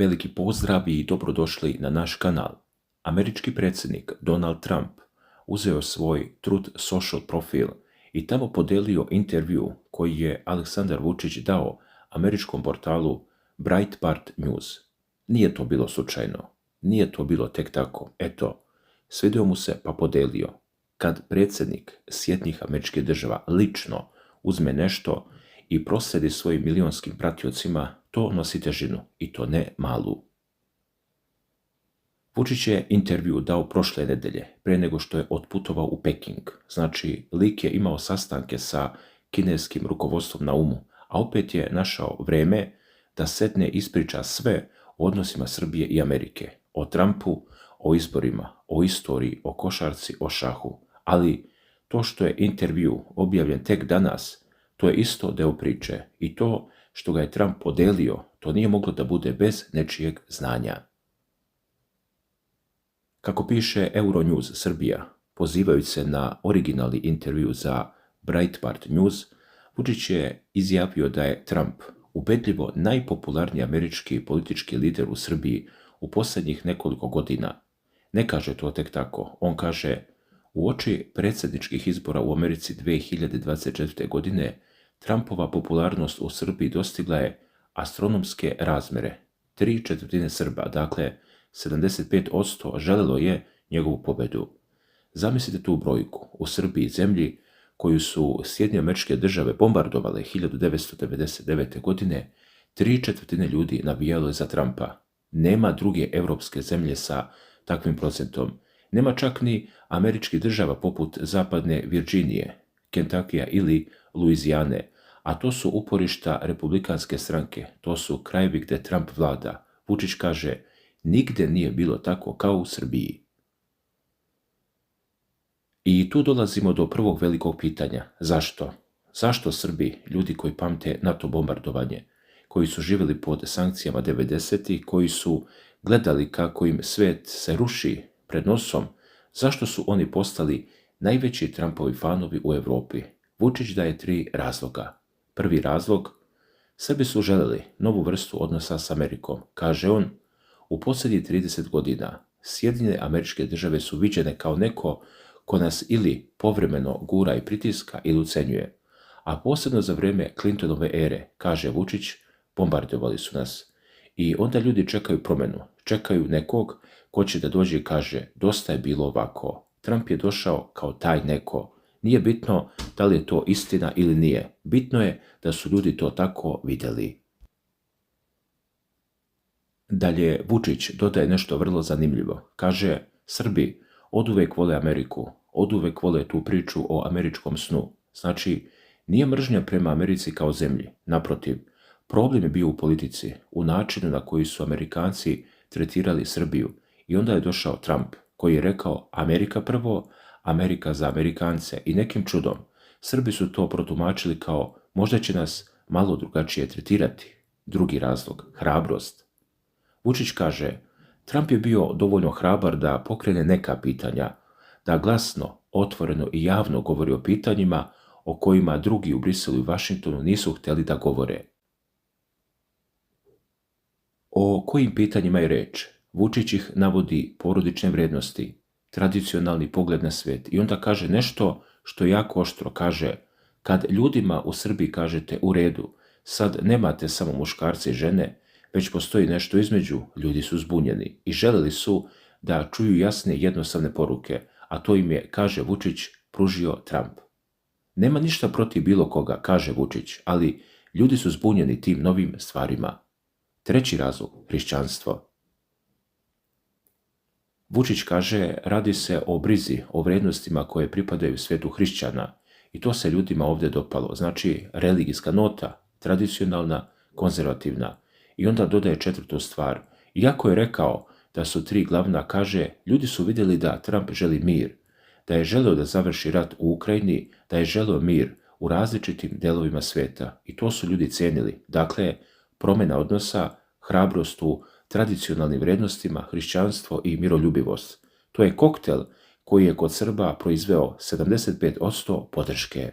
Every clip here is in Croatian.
Veliki pozdrav i dobrodošli na naš kanal. Američki predsjednik Donald Trump uzeo svoj Truth Social profil i tamo podelio intervju koji je Aleksandar Vučić dao američkom portalu Breitbart News. Nije to bilo slučajno, nije to bilo tek tako, eto, svidio mu se pa podelio. Kad predsjednik Sjedinjenih Američkih Država lično uzme nešto i prosledi svojim milionskim pratiocima, to nosi težinu, i to ne malu. Vučić je intervju dao prošle nedelje, pre nego što je otputovao u Peking. Znači, lik je imao sastanke sa kineskim rukovodstvom na umu, a opet je našao vreme da sedne i ispriča sve o odnosima Srbije i Amerike, o Trumpu, o izborima, o istoriji, o košarci, o šahu. Ali to što je intervju objavljen tek danas, to je isto deo priče, i to što ga je Trump podelio, to nije moglo da bude bez nečijeg znanja. Kako piše Euronews Srbija, pozivajući se na originalni intervju za Breitbart News, Vučić je izjavio da je Trump ubedljivo najpopularniji američki politički lider u Srbiji u posljednjih nekoliko godina. Ne kaže to tek tako, on kaže: uoči predsjedničkih izbora u Americi 2024. godine, Trumpova popularnost u Srbiji dostigla je astronomske razmere. 3/4 Srba, dakle 75%, želelo je njegovu pobedu. Zamislite tu brojku. U Srbiji, zemlji koju su Sjedinjene Američke Države bombardovale 1999. godine, 3/4 ljudi navijalo je za Trumpa. Nema druge evropske zemlje sa takvim procentom. Nema čak ni američkih država poput zapadne Virginije, Kentakija ili Luizijane, a to su uporišta republikanske stranke, to su krajevi gde Trump vlada. Vučić kaže: nigde nije bilo tako kao u Srbiji. I tu dolazimo do prvog velikog pitanja. Zašto? Zašto Srbi, ljudi koji pamte NATO bombardovanje, koji su živjeli pod sankcijama 90-ih, koji su gledali kako im svet se ruši pred nosom, zašto su oni postali najveći Trumpovi fanovi u Evropi? Vučić daje 3 razloga. Prvi razlog: Srbi su želeli novu vrstu odnosa s Amerikom. Kaže on: u posljednjih 30 godina Sjedinjene Američke Države su viđene kao neko ko nas ili povremeno gura i pritiska ili ucenjuje. A posebno za vrijeme Clintonove ere, kaže Vučić, bombardovali su nas. I onda ljudi čekaju promjenu, čekaju nekog ko će da dođe i kaže: dosta je bilo ovako. Trump je došao kao taj neko. Nije bitno da li je to istina ili nije. Bitno je da su ljudi to tako vidjeli. Dalje Vučić dodaje nešto vrlo zanimljivo. Kaže: Srbi oduvek vole Ameriku, oduvek vole tu priču o američkom snu. Znači, nije mržnja prema Americi kao zemlji. Naprotiv, problem je bio u politici, u načinu na koji su Amerikanci tretirali Srbiju. I onda je došao Trump, koji je rekao: Amerika prvo, Amerika za Amerikance, i nekim čudom Srbi su to protumačili kao: možda će nas malo drugačije tretirati. Drugi razlog: hrabrost. Vučić kaže: Trump je bio dovoljno hrabar da pokrene neka pitanja, da glasno, otvoreno i javno govori o pitanjima o kojima drugi u Briselu i Vašingtonu nisu htjeli da govore. O kojim pitanjima je reč? Vučić ih navodi: porodične vrijednosti, tradicionalni pogled na svijet, i onda kaže nešto što je jako oštro. Kaže: kad ljudima u Srbiji kažete u redu, sad nemate samo muškarce i žene, već postoji nešto između, ljudi su zbunjeni i želeli su da čuju jasne i jednostavne poruke, a to im je, kaže Vučić, pružio Trump. Nema ništa protiv bilo koga, kaže Vučić, ali ljudi su zbunjeni tim novim stvarima. Treći razlog: hrišćanstvo. Vučić kaže: radi se o brizi, o vrijednostima koje pripadaju svijetu hrišćana, i to se ljudima ovdje dopalo. Znači, religijska nota, tradicionalna, konzervativna. I onda dodaje 4. stvar. Iako je rekao da su 3 glavna, kaže: ljudi su vidjeli da Trump želi mir, da je želeo da završi rat u Ukrajini, da je želeo mir u različitim delovima svijeta, i to su ljudi cijenili. Dakle, promjena odnosa, hrabrost u tradicionalnim vrijednostima, hrišćanstvo i miroljubivost. To je koktel koji je kod Srba proizveo 75% podrške.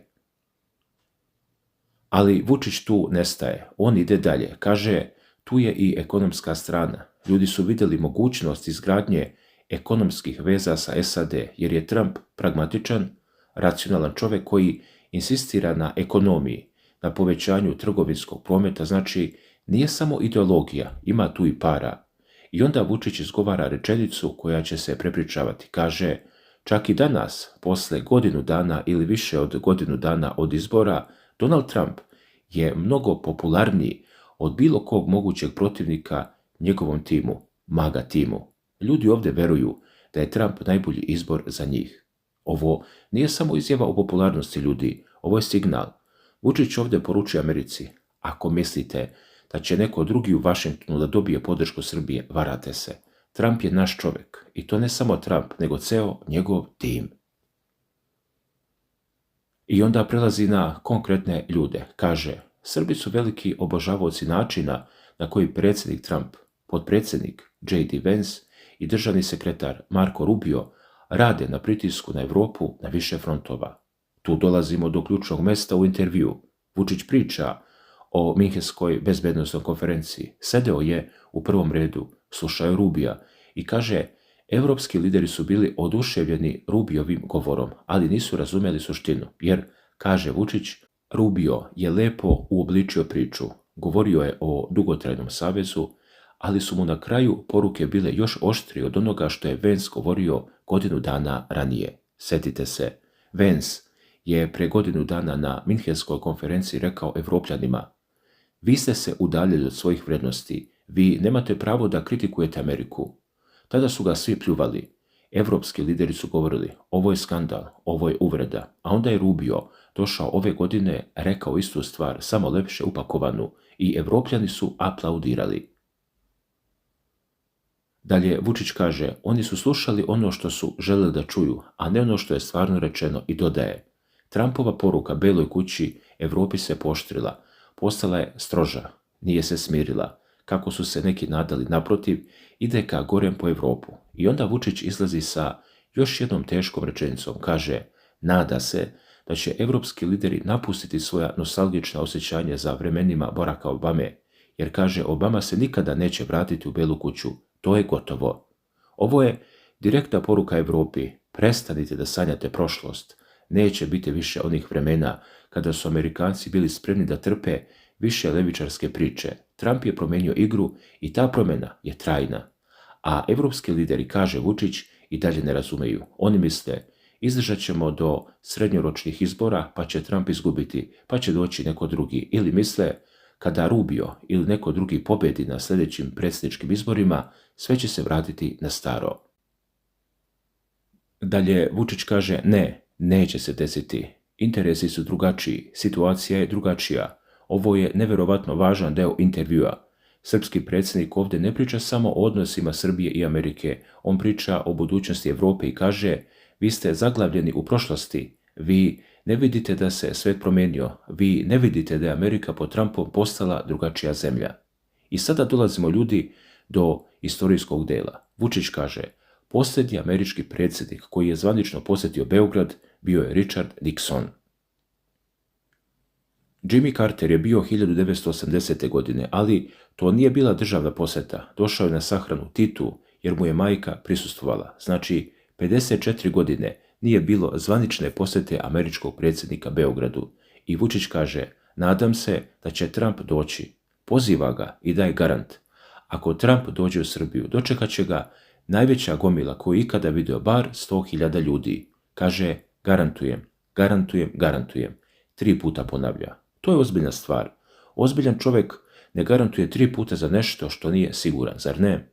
Ali Vučić tu nestaje. On ide dalje. Kaže: Tu je i ekonomska strana. Ljudi su vidjeli mogućnost izgradnje ekonomskih veza sa SAD, jer je Trump pragmatičan, racionalan čovjek koji insistira na ekonomiji, na povećanju trgovinskog prometa, znači nije samo ideologija, ima tu i para. I onda Vučić izgovara rečenicu koja će se prepričavati. Kaže, čak i danas, posle godinu dana ili više od godinu dana od izbora, Donald Trump je mnogo popularniji od bilo kog mogućeg protivnika njegovom timu, MAGA timu. Ljudi ovdje veruju da je Trump najbolji izbor za njih. Ovo nije samo izjava o popularnosti ljudi, ovo je signal. Vučić ovdje poručuje Americi, ako mislite da će neko drugi u Vašingtonu da dobije podršku Srbije, varate se. Trump je naš čovjek. I to ne samo Trump, nego ceo njegov tim. I onda prelazi na konkretne ljude. Kaže, Srbi su veliki obožavaoci načina na koji predsjednik Trump, potpredsjednik J.D. Vance i državni sekretar Marco Rubio rade na pritisku na Evropu na više frontova. Tu dolazimo do ključnog mesta u intervju. Vučić priča o Minhenskoj bezbednosnoj konferenciji. Sedeo je u prvom redu, slušao Rubija i kaže, evropski lideri su bili oduševljeni Rubiovim govorom, ali nisu razumjeli suštinu, jer, kaže Vučić, Rubio je lepo uobličio priču, govorio je o dugotrajnom savezu, ali su mu na kraju poruke bile još oštrije od onoga što je Vance govorio godinu dana ranije. Sjetite se, Vance je pre godinu dana na Minhenskoj konferenciji rekao Evropljanima, vi ste se udaljili od svojih vrednosti, vi nemate pravo da kritikujete Ameriku. Tada su ga svi pljuvali. Evropski lideri su govorili, ovo je skandal, ovo je uvreda, a onda je Rubio došao ove godine, rekao istu stvar, samo lepše upakovanu, i Evropljani su aplaudirali. Dalje Vučić kaže, oni su slušali ono što su želeli da čuju, a ne ono što je stvarno rečeno, i dodaje, Trumpova poruka Beloj kući Evropi se pooštrila, postala je stroža, nije se smirila, kako su se neki nadali, naprotiv, ide ka gorem po Evropu. I onda Vučić izlazi sa još jednom teškom rečenicom, kaže, nada se da će evropski lideri napustiti svoja nostalgična osjećanja za vremenima Baracka Obame, jer kaže, Obama se nikada neće vratiti u Belu kuću, to je gotovo. Ovo je direktna poruka Evropi, prestanite da sanjate prošlost, neće biti više onih vremena kada su Amerikanci bili spremni da trpe više levičarske priče. Trump je promenio igru i ta promjena je trajna. A evropski lideri, kaže Vučić, i dalje ne razumeju. Oni misle, izdržat ćemo do srednjoročnih izbora, pa će Trump izgubiti, pa će doći neko drugi. Ili misle, kada Rubio ili neko drugi pobedi na sljedećim predsjedničkim izborima, sve će se vratiti na staro. Dalje Vučić kaže, ne, neće se desiti. Interesi su drugačiji, situacija je drugačija. Ovo je nevjerovatno važan deo intervjua. Srpski predsjednik ovdje ne priča samo o odnosima Srbije i Amerike, on priča o budućnosti Evrope i kaže, vi ste zaglavljeni u prošlosti, vi ne vidite da se svet promenio, vi ne vidite da je Amerika pod Trumpom postala drugačija zemlja. I sada dolazimo ljudi do istorijskog dela. Vučić kaže, posljednji američki predsjednik koji je zvanično posjetio Beograd bio je Richard Nixon. Jimmy Carter je bio 1980. godine, ali to nije bila državna posjeta. Došao je na sahranu Titu jer mu je majka prisustvovala. Znači, 54 godine nije bilo zvanične posjete američkog predsjednika Beogradu. I Vučić kaže, nadam se da će Trump doći. Poziva ga i daje garant. Ako Trump dođe u Srbiju, dočekat će ga najveća gomila koju ikada vidio, bar 100.000 ljudi. Kaže, garantujem, garantujem, garantujem. 3 puta ponavlja. To je ozbiljna stvar. Ozbiljan čovjek ne garantuje 3 puta za nešto što nije siguran, zar ne?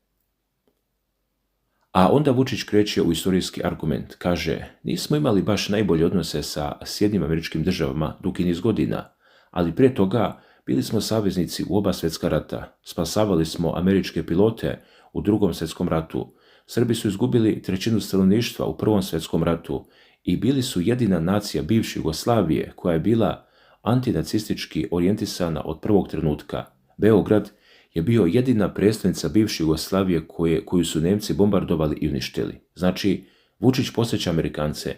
A onda Vučić kreće u istorijski argument. Kaže, nismo imali baš najbolje odnose sa Sjedinjenim Američkim Državama dugi niz godina, ali prije toga bili smo saveznici u oba svjetska rata. Spasavali smo američke pilote u Drugom svjetskom ratu. Srbi su izgubili 1/3 stanovništva u Prvom svjetskom ratu i bili su jedina nacija bivše Jugoslavije koja je bila antinacistički orijentisana od prvog trenutka. Beograd je bio jedina predstavnica bivše Jugoslavije koju su Nemci bombardovali i uništili. Znači, Vučić podsjeća Amerikance,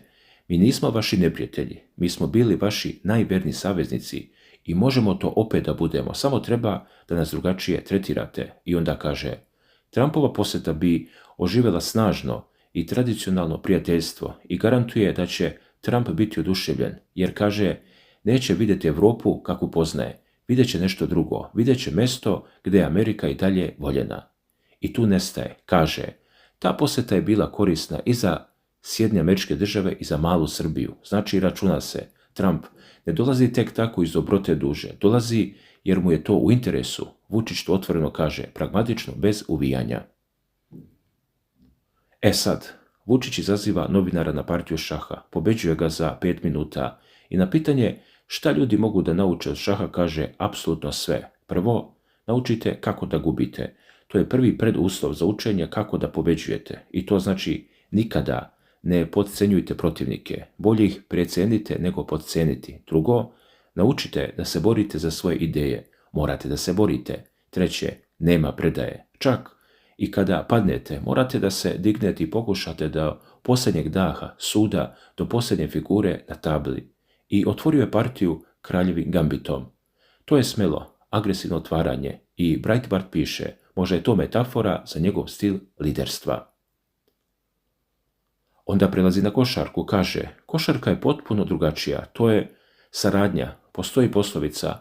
mi nismo vaši neprijatelji, mi smo bili vaši najverniji saveznici i možemo to opet da budemo, samo treba da nas drugačije tretirate. I onda kaže, Trumpova posjeta bi oživjela snažno i tradicionalno prijateljstvo i garantuje da će Trump biti oduševljen, jer kaže, neće vidjeti Europu kakvu poznaje, vidjet će nešto drugo, vidjet će mjesto gdje je Amerika i dalje voljena. I tu nestaje, kaže, ta posjeta je bila korisna i za Sjedinjene Američke Države i za malu Srbiju. Znači, računa se, Trump ne dolazi tek tako iz dobrote duže, dolazi jer mu je to u interesu. Vučić to otvoreno kaže, pragmatično, bez uvijanja. Sad, Vučić izaziva novinara na partiju šaha, pobeđuje ga za 5 minuta i na pitanje šta ljudi mogu da nauče od šaha kaže apsolutno sve. Prvo, naučite kako da gubite. To je prvi preduslov za učenje kako da pobeđujete i to znači nikada ne podcenjujte protivnike, bolje ih precijenite nego podceniti. Drugo, naučite da se borite za svoje ideje, morate da se borite. Treće, nema predaje. Čak i kada padnete, morate da se dignete i pokušate do posljednjeg daha, suda, do posljednje figure na tabli. I otvorio je partiju kraljevim gambitom. To je smelo, agresivno otvaranje i Breitbart piše, možda je to metafora za njegov stil liderstva. Onda prelazi na košarku, kaže, košarka je potpuno drugačija, to je saradnja, postoji poslovica,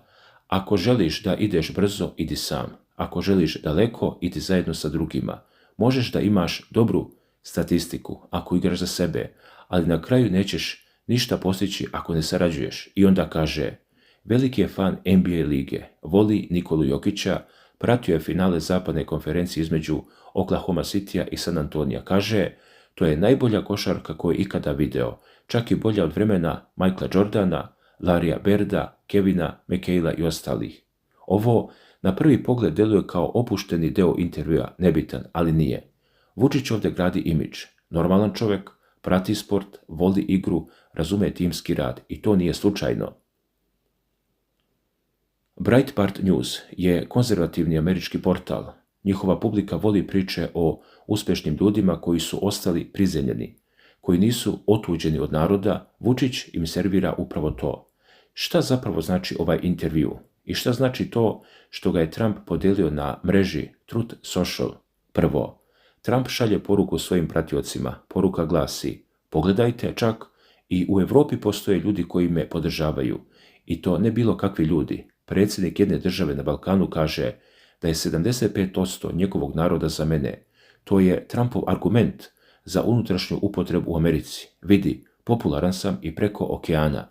ako želiš da ideš brzo, idi sam, ako želiš daleko, idi zajedno sa drugima, možeš da imaš dobru statistiku ako igraš za sebe, ali na kraju nećeš ništa postići ako ne sarađuješ. I onda kaže, veliki je fan NBA lige, voli Nikolu Jokića, pratio je finale zapadne konferencije između Oklahoma Citya i San Antonija, kaže, to je najbolja košarka koju je ikada video, čak i bolja od vremena Michaela Jordana, Larrya Birda, Kevina McHale'a i ostalih. Ovo na prvi pogled deluje kao opušteni deo intervjua, nebitan, ali nije. Vučić ovdje gradi imidž. Normalan čovjek, prati sport, voli igru, razume timski rad i to nije slučajno. Breitbart News je konzervativni američki portal. Njihova publika voli priče o uspješnim ljudima koji su ostali prizemljeni, koji nisu otuđeni od naroda. Vučić im servira upravo to. Šta zapravo znači ovaj intervju? I šta znači to što ga je Trump podelio na mreži Truth Social? Prvo, Trump šalje poruku svojim pratiocima. Poruka glasi, pogledajte, čak i u Europi postoje ljudi koji me podržavaju. I to ne bilo kakvi ljudi. Predsjednik jedne države na Balkanu kaže da je 75% njegovog naroda za mene. To je Trumpov argument za unutrašnju upotrebu u Americi. Vidi, popularan sam i preko okeana.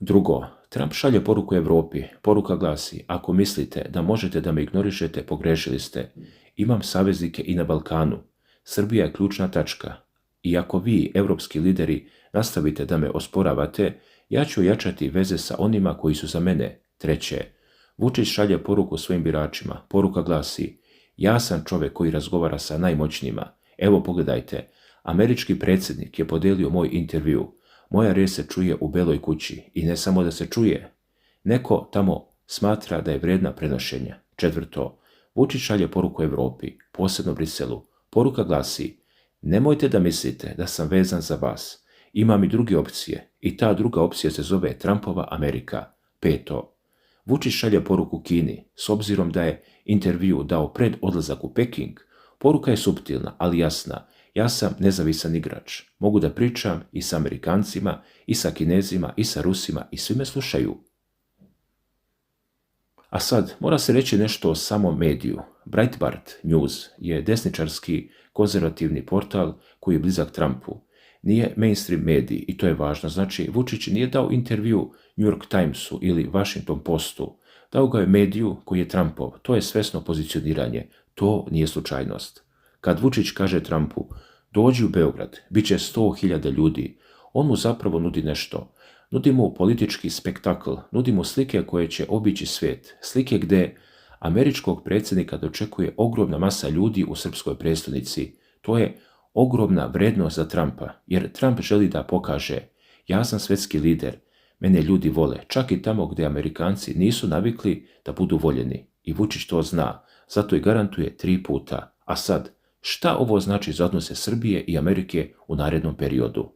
Drugo, Trump šalje poruku Europi. Poruka glasi, ako mislite da možete da me ignorišete, pogrešili ste. Imam saveznike i na Balkanu. Srbija je ključna tačka. I ako vi, evropski lideri, nastavite da me osporavate, ja ću ojačati veze sa onima koji su za mene. Treće, Vučić šalje poruku svojim biračima. Poruka glasi, ja sam čovjek koji razgovara sa najmoćnijima. Evo pogledajte, američki predsjednik je podelio moj intervju. Moja riječ se čuje u Beloj kući i ne samo da se čuje. Neko tamo smatra da je vrijedna prenošenja. Četvrto, Vučić šalje poruku Europi, posebno Briselu. Poruka glasi, nemojte da mislite da sam vezan za vas. Imam i druge opcije i ta druga opcija se zove Trumpova Amerika. Peto, Vučić šalje poruku Kini, s obzirom da je intervju dao pred odlazak u Peking. Poruka je suptilna, ali jasna. Ja sam nezavisan igrač. Mogu da pričam i sa Amerikancima, i sa Kinezima, i sa Rusima i svi me slušaju. A sad, mora se reći nešto o samom mediju. Breitbart News je desničarski konzervativni portal koji je blizak Trumpu. Nije mainstream medij i to je važno. Znači, Vučić nije dao intervju New York Timesu ili Washington Postu. Dao ga je mediju koji je Trumpov. To je svesno pozicioniranje. To nije slučajnost. Kad Vučić kaže Trumpu, dođi u Beograd, bit će 100.000 ljudi, on mu zapravo nudi nešto. Nudi mu politički spektakl, nudi mu slike koje će obići svijet. Slike gdje američkog predsjednika dočekuje ogromna masa ljudi u srpskoj prijestolnici. To je ogromna vrednost za Trumpa, jer Trump želi da pokaže, ja sam svjetski lider, mene ljudi vole, čak i tamo gdje Amerikanci nisu navikli da budu voljeni. I Vučić to zna, zato i garantuje 3 puta. A sad, šta ovo znači za odnose Srbije i Amerike u narednom periodu?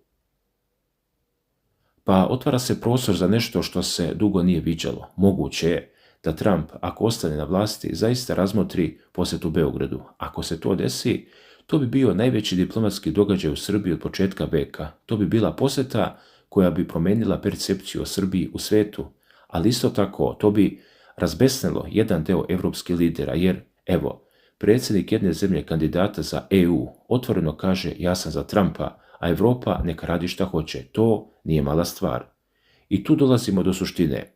Pa otvara se prostor za nešto što se dugo nije viđalo. Moguće je da Trump, ako ostane na vlasti, zaista razmotri posjetu Beogradu. Ako se to desi, to bi bio najveći diplomatski događaj u Srbiji od početka veka. To bi bila posjeta koja bi promijenila percepciju o Srbiji u svetu, ali isto tako to bi razbesnelo jedan deo evropskih lidera, jer, evo, predsjednik jedne zemlje kandidata za EU otvoreno kaže ja sam za Trumpa, a Evropa neka radi šta hoće. To nije mala stvar. I tu dolazimo do suštine.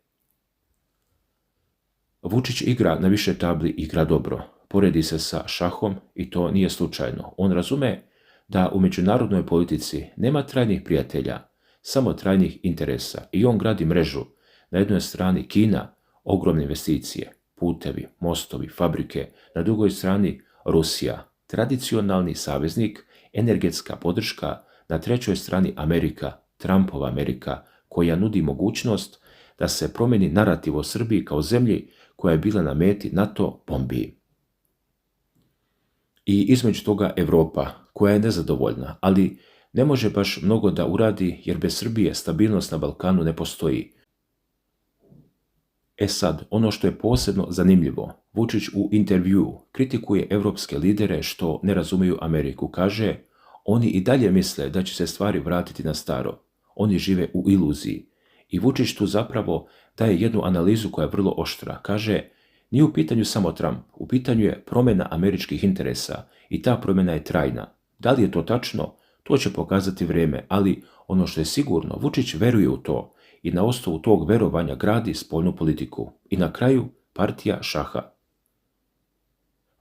Vučić igra na više tabli, igra dobro. Poredi se sa šahom i to nije slučajno. On razume da u međunarodnoj politici nema trajnih prijatelja, samo trajnih interesa i on gradi mrežu. Na jednoj strani Kina, ogromne investicije, putevi, mostovi, fabrike, na drugoj strani Rusija, tradicionalni saveznik, energetska podrška, na trećoj strani Amerika, Trumpova Amerika, koja nudi mogućnost da se promijeni narativ o Srbiji kao zemlji koja je bila na meti NATO bombi. I između toga Evropa, koja je nezadovoljna, ali ne može baš mnogo da uradi jer bez Srbije stabilnost na Balkanu ne postoji. Sad, ono što je posebno zanimljivo, Vučić u intervjuu kritikuje evropske lidere što ne razumiju Ameriku. Kaže, oni i dalje misle da će se stvari vratiti na staro. Oni žive u iluziji. I Vučić tu zapravo daje jednu analizu koja je vrlo oštra. Kaže, nije u pitanju samo Trump, u pitanju je promjena američkih interesa i ta promjena je trajna. Da li je to tačno? To će pokazati vrijeme, ali ono što je sigurno, Vučić veruje u to i na osnovu tog verovanja gradi spoljnu politiku. I na kraju, partija šaha.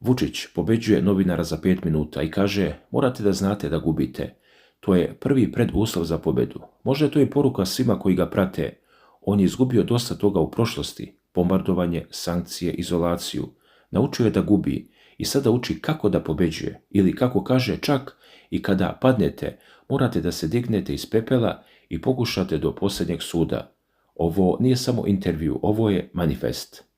Vučić pobeđuje novinara za 5 minuta i kaže, morate da znate da gubite. To je prvi preduslov za pobedu. Možda je to i poruka svima koji ga prate. On je izgubio dosta toga u prošlosti. Bombardovanje, sankcije, izolaciju. Naučio je da gubi i sada uči kako da pobeđuje. Ili kako kaže, čak i kada padnete, morate da se dignete iz pepela i pokušate do posljednjeg suda. Ovo nije samo intervju, ovo je manifest.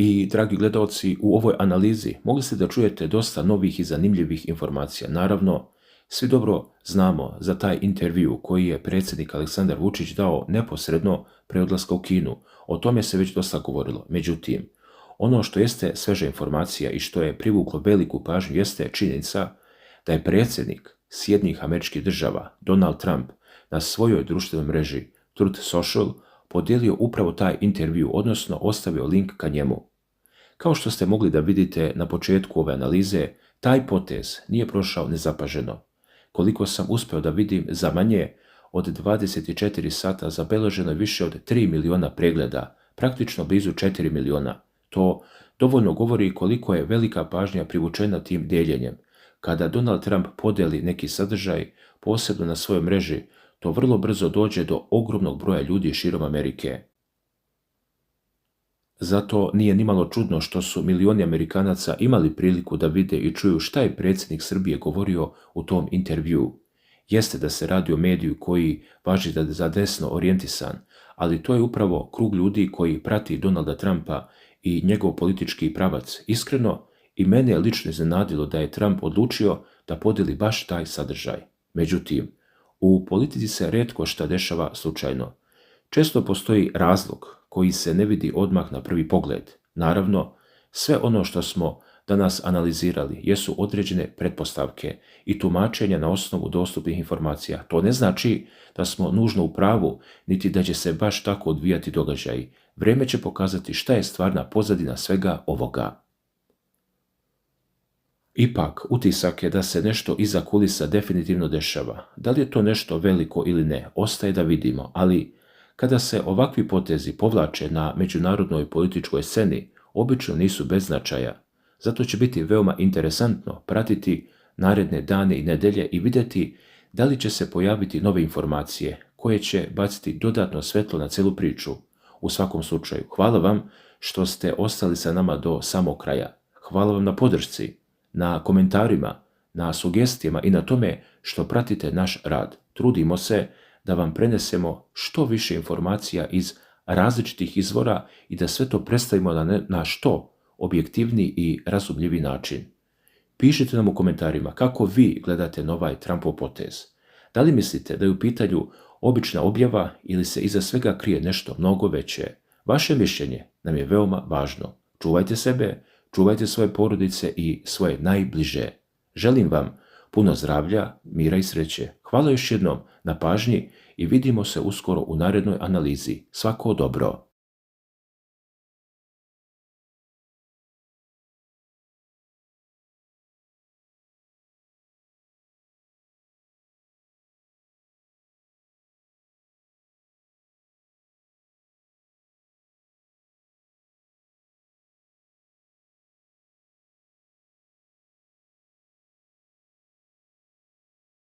I, dragi gledaoci, u ovoj analizi mogli ste da čujete dosta novih i zanimljivih informacija. Naravno, svi dobro znamo za taj intervju koji je predsjednik Aleksandar Vučić dao neposredno pre odlaska u Kinu. O tome se već dosta govorilo. Međutim, ono što jeste sveža informacija i što je privuklo veliku pažnju jeste činjenica da je predsjednik Sjedinjenih Američkih Država Donald Trump na svojoj društvenoj mreži Truth Social podijelio upravo taj intervju, odnosno ostavio link ka njemu. Kao što ste mogli da vidite na početku ove analize, taj potez nije prošao nezapaženo. Koliko sam uspeo da vidim, za manje od 24 sata zabeleženo je više od 3 miliona pregleda, praktično blizu 4 miliona. To dovoljno govori koliko je velika pažnja privučena tim dijeljenjem. Kada Donald Trump podeli neki sadržaj, posebno na svojoj mreži, to vrlo brzo dođe do ogromnog broja ljudi širom Amerike. Zato nije nimalo čudno što su milioni Amerikanaca imali priliku da vide i čuju šta je predsjednik Srbije govorio u tom intervjuu. Jeste da se radi o mediju koji važi za desno orijentisan, ali to je upravo krug ljudi koji prati Donalda Trumpa i njegov politički pravac. Iskreno, i mene je lično iznenadilo da je Trump odlučio da podeli baš taj sadržaj. Međutim, u politici se retko šta dešava slučajno. Često postoji razlog koji se ne vidi odmah na prvi pogled. Naravno, sve ono što smo danas analizirali jesu određene pretpostavke i tumačenja na osnovu dostupnih informacija. To ne znači da smo nužno u pravu, niti da će se baš tako odvijati događaji. Vrijeme će pokazati šta je stvarna pozadina svega ovoga. Ipak, utisak je da se nešto iza kulisa definitivno dešava. Da li je to nešto veliko ili ne, ostaje da vidimo, ali kada se ovakvi potezi povlače na međunarodnoj političkoj sceni, obično nisu bez značaja. Zato će biti veoma interesantno pratiti naredne dane i nedelje i vidjeti da li će se pojaviti nove informacije koje će baciti dodatno svetlo na celu priču. U svakom slučaju, hvala vam što ste ostali sa nama do samog kraja. Hvala vam na podršci, na komentarima, na sugestijama i na tome što pratite naš rad. Trudimo se da vam prenesemo što više informacija iz različitih izvora i da sve to predstavimo na što objektivniji i razumljivi način. Pišite nam u komentarima kako vi gledate na ovaj Trumpov potez. Da li mislite da je u pitanju obična objava ili se iza svega krije nešto mnogo veće? Vaše mišljenje nam je veoma važno. Čuvajte sebe, čuvajte svoje porodice i svoje najbliže. Želim vam puno zdravlja, mira i sreće. Hvala još jednom na pažnji i vidimo se uskoro u narednoj analizi. Svako dobro.